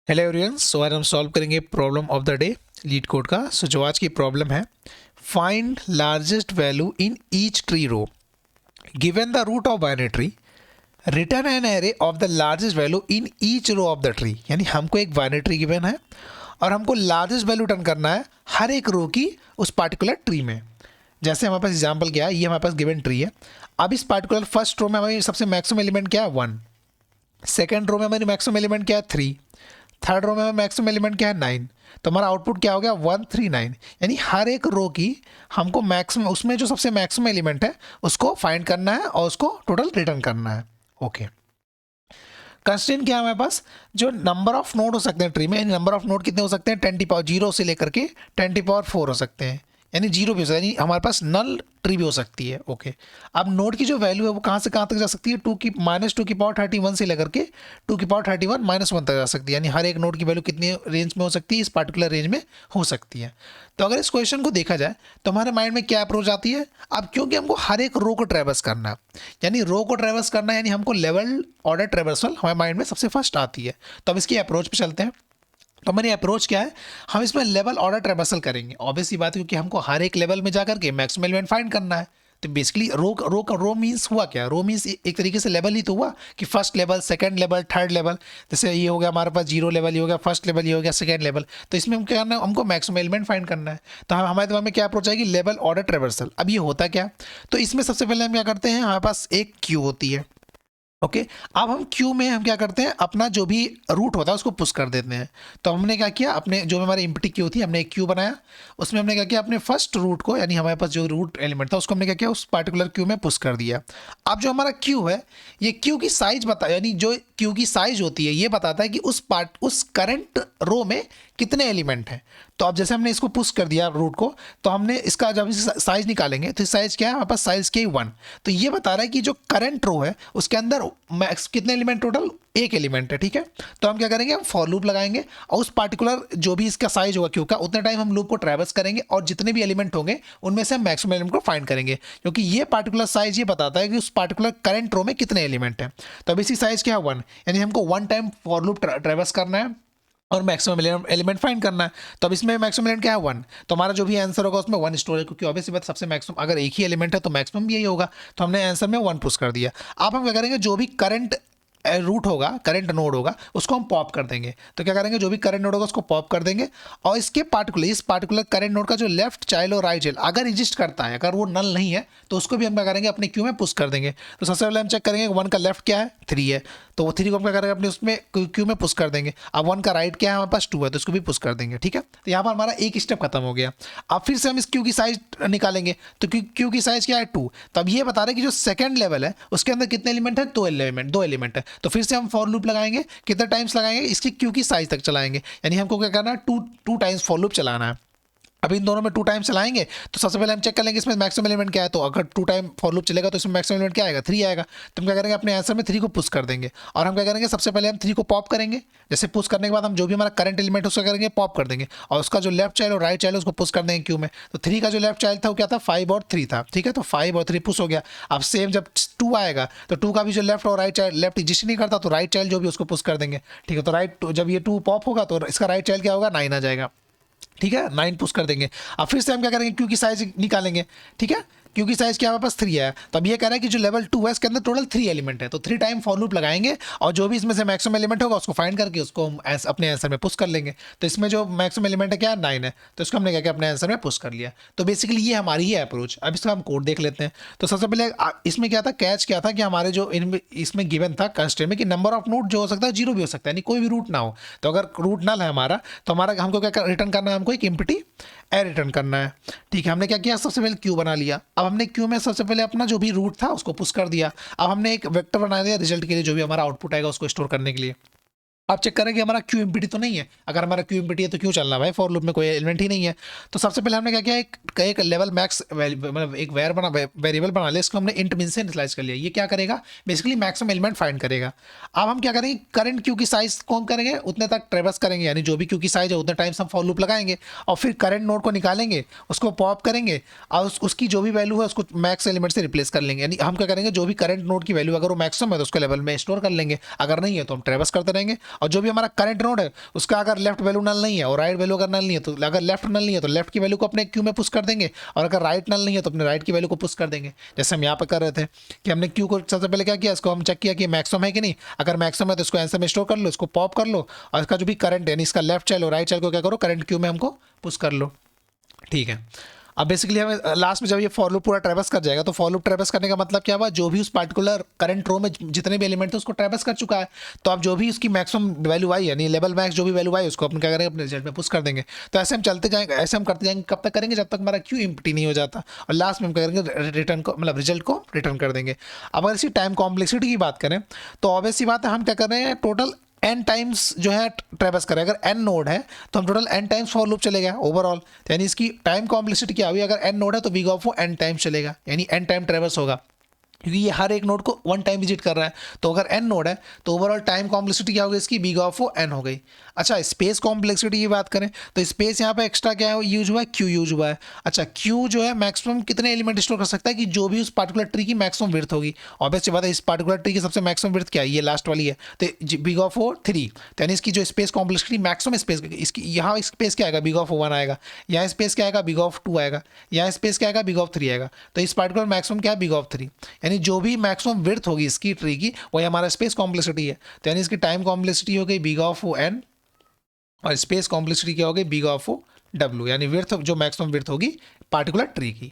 Hello everyone, सो आज हम solve करेंगे problem of the day LeetCode का। सो जो आज की प्रॉब्लम है, find largest value in each tree row given the root of binary tree, return an array of the largest value in each row of the tree. यानी हमको एक binary tree given है और हमको लार्जेस्ट वैल्यू रिटर्न करना है हर एक रो की उस पार्टिकुलर ट्री में। जैसे हमारे पास एग्जाम्पल क्या है, ये हमारे पास गिवन ट्री है। अब इस पार्टिकुलर फर्स्ट रो में हमारी सबसे मैक्सिमम एलिमेंट क्या है, 1। सेकेंड रो में हमारी मैक्सिमम एलिमेंट क्या है, 3। थर्ड रो में मैक्सिमम एलिमेंट क्या है, 9। तो हमारा आउटपुट क्या हो गया, 139। यानी हर एक रो की हमको मैक्सिमम, उसमें जो सबसे मैक्सिमम एलिमेंट है उसको फाइंड करना है और उसको टोटल रिटर्न करना है। ओके, कंस्ट्रेंट क्या है हमारे पास, जो नंबर ऑफ नोड हो सकते हैं ट्री में, यानी नंबर ऑफ नोड कितने हो सकते हैं, 10⁻0 से लेकर के 10⁻4 हो सकते हैं। यानी 0 भी हो सकता है, यानी हमारे पास नल ट्री भी हो सकती है। ओके, अब नोड की जो वैल्यू है वो कहाँ से कहाँ तक जा सकती है, -2⁻31 से लेकर के 2⁻31 - 1 तक जा सकती है। यानी हर एक नोड की वैल्यू कितनी रेंज में हो सकती है, इस पार्टिकुलर रेंज में हो सकती है। तो अगर इस क्वेश्चन को देखा जाए तो हमारे माइंड में क्या अप्रोच आती है, अब क्योंकि हमको हर एक रो को ट्रेवर्स करना है, यानी रो को ट्रेवर्स करना है, यानी हमको लेवल ऑर्डर ट्रेवर्सल हमारे माइंड में सबसे फर्स्ट आती है। तो अब इसकी अप्रोच पे चलते हैं। तो हमारी अप्रोच क्या है, हम इसमें लेवल ऑर्डर ट्रेवर्सल करेंगे। ऑब्वियसली बात है, क्योंकि हमको हर एक लेवल में जाकर के मैक्सिमम एलिमेंट फाइंड करना है। तो बेसिकली रो मीन्स हुआ क्या, रो मीन्स एक तरीके से लेवल ही तो हुआ कि first level, second level, third level. जैसे ये हो गया हमारे पास 0 लेवल, ये हो गया फर्स्ट लेवल, ये हो गया सेकंड लेवल। तो इसमें हम क्या करना है, हमको मैक्सिमम एलिमेंट फाइंड करना है। तो हमारे दिमाग में क्या अप्रोच आएगी, लेवल ऑर्डर ट्रेवर्सल। अब ये होता क्या, तो इसमें सबसे पहले हम क्या करते हैं, हमारे पास एक क्यू होती है। ओके, अब हम क्यू में हम क्या करते हैं, अपना जो भी रूट होता है उसको पुश कर देते हैं। तो हमने क्या किया, अपने जो हमारी एम्प्टी क्यू थी, हमने एक क्यू बनाया, उसमें हमने क्या किया, अपने फर्स्ट रूट को, यानी हमारे पास जो रूट एलिमेंट था उसको हमने क्या किया, उस पार्टिकुलर क्यू में पुश कर दिया। अब जो हमारा क्यू है, ये क्यू की साइज बता, यानी जो क्यू की साइज होती है ये बताता है कि उस करंट रो में कितने एलिमेंट हैं। तो अब जैसे हमने इसको पुश कर दिया रूट को, तो हमने इसका जब साइज निकालेंगे तो साइज क्या है, हमारे पास साइज के 1। तो ये बता रहा है कि जो करंट रो है उसके अंदर मैक्स कितने एलिमेंट, टोटल एक एलिमेंट है। ठीक है, तो हम क्या करेंगे, हम फॉर लूप लगाएंगे और उस पार्टिकुलर जो भी इसका साइज होगा क्यू का, उतने टाइम हम लूप को ट्रैवर्स करेंगे और जितने भी एलिमेंट होंगे उनमें से हम मैक्सिमम एलिमेंट को फाइंड करेंगे, क्योंकि ये पार्टिकुलर साइज ये बताता है कि उस पार्टिकुलर करंट रो में कितने एलिमेंट हैं। तो अब इसी साइज क्या है, 1, यानी हमको 1 टाइम फॉर लूप ट्रैवर्स करना है और मैक्सिमम एलिमेंट फाइंड करना है। तो अब इसमें मैक्सिमम एलिमेंट क्या है, 1। तो हमारा जो भी आंसर होगा उसमें 1 स्टोर है, क्योंकि ऑब्वियसली बात सबसे मैक्सिमम अगर एक ही एलिमेंट है तो मैक्सिमम भी यही होगा। तो हमने आंसर में 1 पुश कर दिया। अब हम क्या करेंगे, जो भी करंट रूट होगा, करंट नोड होगा, उसको हम पॉप कर देंगे। तो क्या करेंगे, जो भी करंट नोड होगा उसको पॉप कर देंगे और इस पार्टिकुलर करंट नोड का जो लेफ्ट चाइल्ड और राइट चाइल्ड अगर एग्जिस्ट करता है, अगर वो नल नहीं है, तो उसको भी हम क्या करेंगे, अपने क्यू में पुश कर देंगे। तो सबसे पहले हम चेक करेंगे 1 का लेफ्ट क्या है, 3 है, तो वो 3 को हम क्या करेंगे, अपने उसमें क्यू में पुश कर देंगे। अब 1 का राइट क्या है, हमारे पास 2 है, तो उसको भी पुश कर देंगे। ठीक है, तो यहाँ पर हमारा एक स्टेप खत्म हो गया। अब फिर से हम इस क्यू की साइज निकालेंगे, तो क्यू की साइज क्या है, 2। तो अब ये बता रहे हैं कि जो सेकंड लेवल है उसके अंदर कितने एलिमेंट है, 2 एलिमेंट है। तो फिर से हम फॉर लूप लगाएंगे, कितने टाइम्स लगाएंगे, इसकी क्यू की साइज तक चलाएंगे। यानी हमको क्या करना है, टू टाइम्स फॉर लूप चलाना है। अब इन दोनों में 2 टाइम चलाएंगे तो सबसे पहले हम चेक कर लेंगे इसमें मैक्सिमम एलिमेंट क्या है। तो अगर 2 टाइम फॉर लूप चलेगा तो इसमें मैक्सिमम एलिमेंट क्या आएगा, 3 आएगा। तो हम क्या करेंगे, अपने आंसर में 3 को पुश कर देंगे और हम क्या करेंगे, सबसे पहले हम 3 को पॉप करेंगे। जैसे पुश करने के बाद हम जो भी हमारा करंट एलिमेंट है उसका करेंगे पॉप कर देंगे और उसका जो लेफ्ट चाइल्ड और राइट चाइल्ड है उसको पुश कर देंगे क्यू में। तो 3 का जो लेफ्ट चाइल्ड था वो क्या था, 5 और 3 था। ठीक है, तो 5 और 3 पुश हो गया। अब सेम जब 2 आएगा तो 2 का भी जो लेफ्ट और राइट चाइल्ड, लेफ्ट एग्जिस्ट नहीं करता तो राइट चाइल्ड जो भी उसको पुश कर देंगे। ठीक है, तो राइट जब ये 2 पॉप होगा तो इसका राइट चाइल्ड क्या होगा, 9 आ जाएगा। ठीक है, 9 पुश कर देंगे। अब फिर से हम क्या करेंगे, क्यू की साइज निकालेंगे। ठीक है, क्यू की साइज क्या हमारे पास 3 है। तो अब ये कह रहा है कि जो लेवल 2 है इसके अंदर टोटल 3 एलिमेंट है, तो 3 टाइम फॉर लूप लगाएंगे और जो भी इसमें से मैक्सिमम एलिमेंट होगा उसको फाइंड करके उसको हम अपने आंसर में पुश कर लेंगे। तो इसमें जो मैक्सिमम एलिमेंट है क्या है, 9 है, तो इसको हमने क्या किया, अपने आंसर में पुश कर लिया। तो बेसिकली ये हमारी ही अप्रोच। अब इसका हम कोड देख लेते हैं। तो सबसे पहले इसमें क्या था, कैच क्या था कि हमारे जो इसमें गिवन था कंस्ट्रेंट में कि नंबर ऑफ नोड जो हो सकता है 0 भी हो सकता है, यानी कोई भी रूट ना हो। तो अगर रूट नल है हमारा तो हमारा हमको क्या रिटर्न करना है, हमको एक एम्प्टी ए रिटर्न करना है। ठीक है, हमने क्या किया, सबसे पहले क्यू बना लिया। अब हमने क्यू में सबसे पहले अपना जो भी रूट था उसको पुश कर दिया। अब हमने एक वेक्टर बना दिया रिजल्ट के लिए, जो भी हमारा आउटपुट आएगा उसको स्टोर करने के लिए। आप चेक करें कि हमारा क्यू एम्प्टी तो नहीं है। अगर हमारा क्यू एम्प्टी है तो क्यों चलना भाई, फॉर लूप में कोई एलिमेंट ही नहीं है। तो सबसे पहले हमने क्या किया, एक लेवल मैक्स मतलब एक वेरिएबल बना लिया, इसको हमने इंट मिन से इनिशियलाइज कर लिया। ये क्या करेगा, बेसिकली मैक्सिमम एलिमेंट फाइंड करेगा। अब हम क्या करेंगे, करंट क्यू की साइज कौन करेंगे, उतने तक ट्रेवर्स करेंगे, यानी जो भी क्यू की साइज है उतने टाइम्स हम फॉर लूप लगाएंगे और फिर करंट नोड को निकालेंगे, उसको पॉप करेंगे और उसकी जो भी वैल्यू है उसको मैक्स एलिमेंट से रिप्लेस कर लेंगे। यानी हम क्या करेंगे, जो भी करंट नोड की वैल्यू अगर वो मैक्सिमम है तो उसको लेवल में स्टोर कर लेंगे, अगर नहीं है तो हम ट्रेवर्स करते रहेंगे और जो भी हमारा करंट नोड है उसका अगर लेफ्ट वैल्यू नल नहीं है और राइट वैल्यू अगर नल नहीं है, तो अगर लेफ्ट नल नहीं है तो लेफ्ट की वैल्यू को अपने क्यू में पुश कर देंगे, और अगर राइट नल नहीं है तो अपने राइट की वैल्यू को पुश कर देंगे। जैसे हम यहाँ पर कर रहे थे कि हमने क्यू को सबसे पहले क्या किया, इसको हम चेक किया कि मैक्सिमम है कि नहीं। अगर मैक्सिमम है तो इसको आंसर में स्टोर कर लो, इसको पॉप कर लो, और इसका जो भी करंट है यानी इसका लेफ्ट चाइल्ड और राइट चाइल्ड को क्या करो, करंट क्यू में हमको पुश कर लो। ठीक है, अब बेसिकली हमें लास्ट में जब ये फॉर लूप पूरा ट्रेवर्स कर जाएगा, तो फॉर लूप ट्रेवर्स करने का मतलब क्या हुआ, जो भी उस पार्टिकुलर करंट रो में जितने भी एलिमेंट थे उसको ट्रेवर्स कर चुका है। तो अब जो भी उसकी मैक्सिमम वैल्यू आई यानी लेवल मैक्स जो भी वैल्यू आई उसको अपन क्या करेंगे, अपने रिजल्ट में पुश कर देंगे। तो ऐसे हम चलते जाएंगे, ऐसे हम करते जाएंगे, कब तक करेंगे, जब तक हमारा क्यू एम्प्टी नहीं हो जाता, और लास्ट में हम क्या करेंगे, रिटर्न को मतलब रिजल्ट को रिटर्न कर देंगे। अब अगर इसी टाइम कॉम्प्लेक्सिटी की बात करें तो ऑब्वियस सी बात है, हम क्या कर रहे हैं, टोटल n टाइम्स जो है ट्रेवर्स करें। अगर n नोड है तो हम total n times for loop चलेगा ओवरऑल, यानी इसकी टाइम कॉम्प्लेक्सिटी क्या हुई, अगर n नोड है तो वी ऑफ वो n टाइम्स चलेगा, यानी n टाइम ट्रेवर्स होगा, क्योंकि ये हर एक नोड को वन टाइम विजिट कर रहा है। तो अगर n नोड है तो ओवरऑल टाइम कॉम्प्लेक्सिटी क्या होगी इसकी, बिग ऑफ n हो गई। अच्छा, स्पेस कॉम्प्लेक्सिटी की बात करें तो स्पेस यहाँ पे एक्स्ट्रा क्या है यूज हुआ है, q यूज हुआ है। अच्छा, q जो है मैक्सिमम कितने एलिमेंट स्टोर कर सकता है, कि जो भी उस पार्टिकुलर ट्री की मैक्सिमम विड्थ होगी। ऑब्वियसली बात है, इस पार्टिकुलर ट्री की सबसे मैक्सिमम विड्थ क्या है, ये लास्ट वाली है, तो बिग ऑफ ओ 3, तो यानी इसकी जो स्पेस कॉम्प्लेक्सिटी मैक्सिमम स्पेस इसकी, यहाँ स्पेस क्या आएगा, बिग ऑफ 1 आएगा, यहाँ स्पेस क्या आएगा, बिग ऑफ 2 आएगा, यहाँ स्पेस क्या आएगा, बिग ऑफ 3 आएगा। तो इस पार्टिकुलर मैक्सिमम क्या है, बिग ऑफ 3, यानी जो भी मैक्सिमम विड्थ होगी इसकी ट्री की वही हमारा स्पेस कॉम्प्लेक्सिटी है। तो यानी इसकी टाइम कॉम्प्लेक्सिटी हो गई बिग ऑफ ओ n, और स्पेस कॉम्प्लेक्सिटी क्या हो गई, बिग ऑफ ओ w, यानी विड्थ जो मैक्सिमम विड्थ होगी पार्टिकुलर ट्री की।